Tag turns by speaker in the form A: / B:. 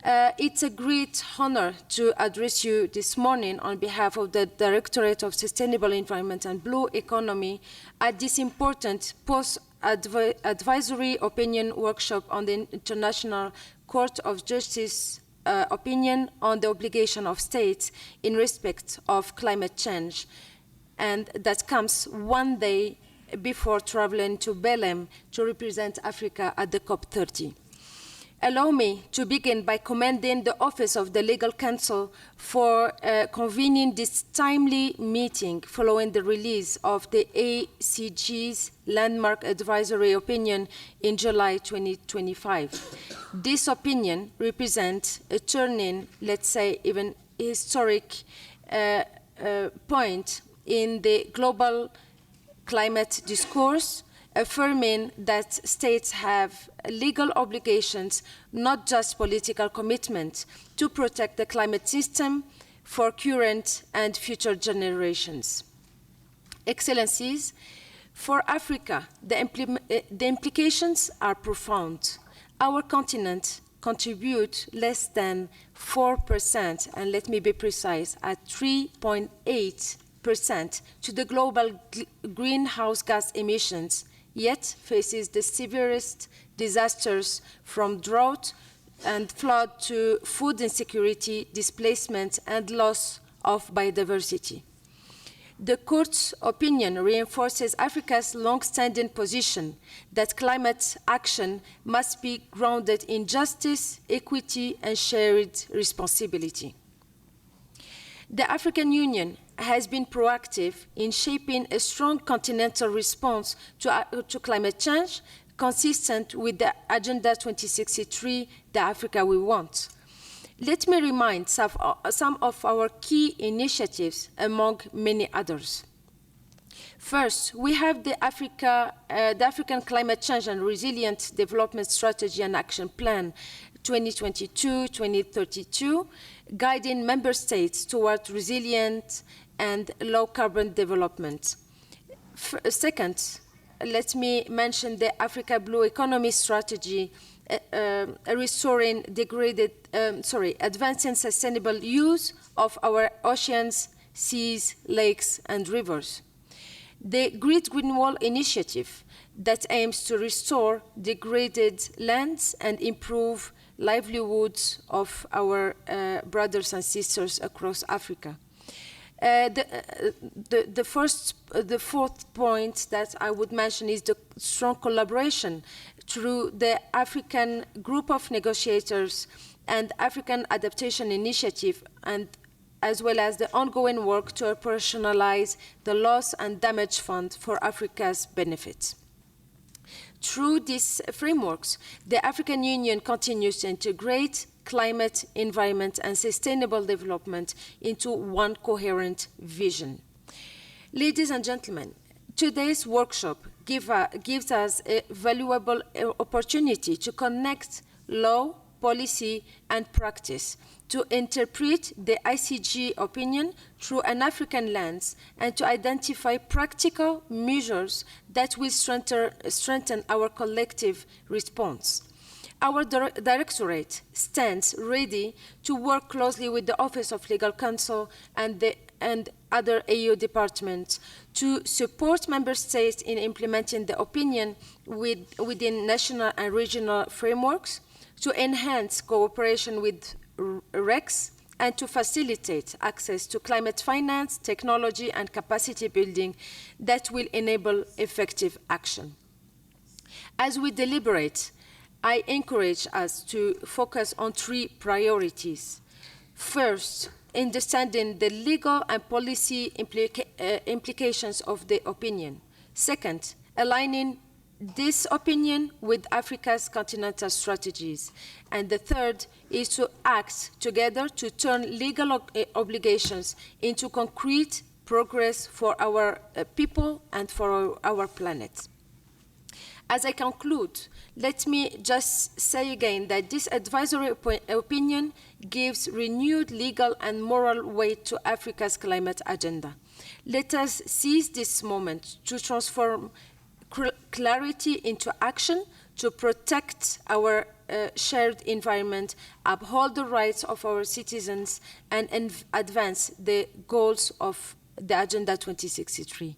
A: It's a great honor to address you this morning on behalf of the Directorate of Sustainable Environment and Blue Economy at this important post-advisory opinion workshop on the International Court of Justice opinion on the obligation of states in respect of climate change. And that comes one day before traveling to Belém to represent Africa at the COP30. Allow me to begin by commending the Office of the Legal Counsel for convening this timely meeting following the release of the ACG's landmark advisory opinion in July 2025. This opinion represents a turning, let's say even historic point in the global climate discourse, affirming that states have legal obligations, not just political commitments, to protect the climate system for current and future generations. Excellencies, for Africa, the implications are profound. Our continent contributes less than 4%, and let me be precise, at 3.8% to the global greenhouse gas emissions, yet faces the severest disasters from drought and flood to food insecurity, displacement, and loss of biodiversity. The Court's opinion reinforces Africa's long-standing position that climate action must be grounded in justice, equity, and shared responsibility. The African Union has been proactive in shaping a strong continental response to climate change, consistent with the Agenda 2063, the Africa we want. Let me remind some of our key initiatives, among many others. First, we have the African Climate Change and Resilient Development Strategy and Action Plan 2022-2032, guiding member states towards resilient and low-carbon development. Second, let me mention the Africa Blue Economy Strategy, advancing sustainable use of our oceans, seas, lakes, and rivers. The Great Green Wall Initiative that aims to restore degraded lands and improve livelihoods of our brothers and sisters across Africa. The fourth point that I would mention is the strong collaboration through the African Group of Negotiators and African Adaptation Initiative, and as well as the ongoing work to operationalize the Loss and Damage Fund for Africa's benefit. Through these frameworks, the African Union continues to integrate climate, environment, and sustainable development into one coherent vision. Ladies and gentlemen, today's workshop gives us a valuable opportunity to connect law, policy, and practice, to interpret the ICG opinion through an African lens, and to identify practical measures that will strengthen our collective response. Our Directorate stands ready to work closely with the Office of Legal Counsel and other EU departments to support Member States in implementing the opinion within national and regional frameworks, to enhance cooperation with RECs, and to facilitate access to climate finance, technology, and capacity building that will enable effective action. As we deliberate, I encourage us to focus on three priorities. First, understanding the legal and policy implications of the opinion. Second, aligning this opinion with Africa's continental strategies. And the third is to act together to turn legal obligations into concrete progress for our people and for our planet. As I conclude, let me just say again that this advisory opinion gives renewed legal and moral weight to Africa's climate agenda. Let us seize this moment to transform clarity into action, to protect our shared environment, uphold the rights of our citizens, and advance the goals of the Agenda 2063.